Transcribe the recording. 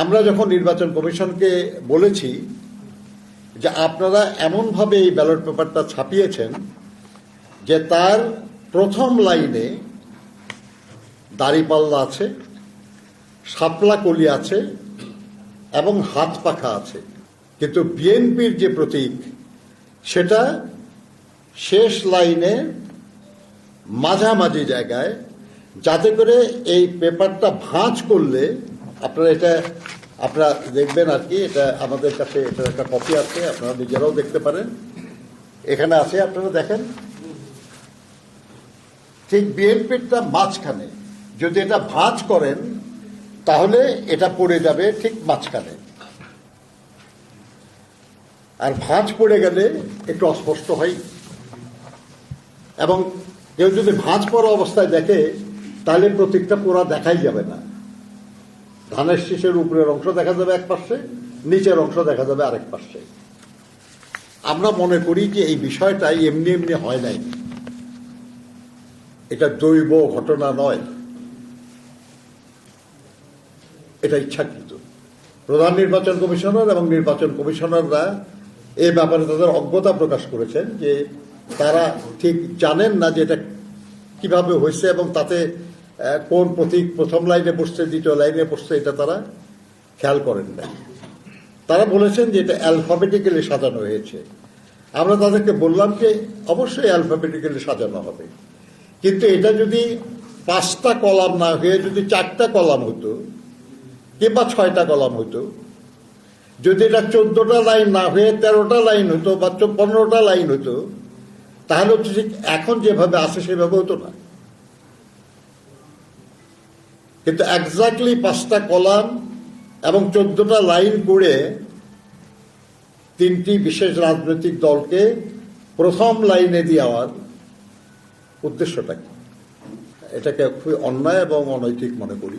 আমরা যখন নির্বাচন কমিশনকে বলেছি যে আপনারা এমনভাবে এই ব্যালট পেপারটা ছাপিয়েছেন যে তার প্রথম লাইনে দাড়িপাল্লা আছে, শাপলা কলি আছে এবং হাত পাখা আছে, কিন্তু বিএনপির যে প্রতীক সেটা শেষ লাইনে মাঝামাঝি জায়গায়, যাতে করে এই পেপারটা ভাঁজ করলে আপনারা দেখবেন আর কি। এটা আমাদের কাছে এটার একটা কপি আছে, আপনারা নিজেরাও দেখতে পারেন, এখানে আছে, আপনারা দেখেন। ঠিক বিএনপিটা মাঝখানে, যদি এটা ভাঁজ করেন তাহলে এটা পড়ে যাবে ঠিক মাঝখানে, আর ভাঁজ পড়ে গেলে একটু অস্পষ্ট হয়। এবং কেউ যদি ভাঁজ পড়া অবস্থায় দেখে তাহলে প্রতীকটা পুরা দেখাই যাবে না। ধানের শীষের উপরের অংশ দেখা যাবে এক পাশে, নিচের অংশ দেখা যাবে আরেক পাশে। আমরা মনে করি যে এই বিষয়টা এমনি এমনি হয় নাই, এটা দৈব ঘটনা নয়, এটা ইচ্ছাকৃত। প্রধান নির্বাচন কমিশনার এবং নির্বাচন কমিশনাররা এ ব্যাপারে তাদের অজ্ঞতা প্রকাশ করেছেন যে তারা ঠিক জানেন না যে এটা কিভাবে হয়েছে এবং তাতে কোন প্রতীক প্রথম লাইনে বসছে, দ্বিতীয় লাইনে বসছে, এটা তারা খেয়াল করেন না। তারা বলেছেন যে এটা অ্যালফাবেটিক্যালি সাজানো হয়েছে। আমরা তাদেরকে বললাম যে অবশ্যই অ্যালফাবেটিক্যালি সাজানো হবে, কিন্তু এটা যদি 5টা কলাম না হয়ে যদি 4টা কলাম হতো কিংবা 6টা কলাম হতো, যদি এটা 14টা লাইন না হয়ে 13টা লাইন হতো বা 15টা লাইন হতো, তাহলে ঠিক এখন যেভাবে আছে সেভাবে হতো না। কিন্তু এক্স্যাক্টলি 5টা কলাম এবং 14টা লাইন করে 3টি বিশেষ রাজনৈতিক দলকে প্রথম লাইনে দেওয়ার উদ্দেশ্যটা কি? এটাকে খুবই অন্যায় এবং অনৈতিক মনে করি।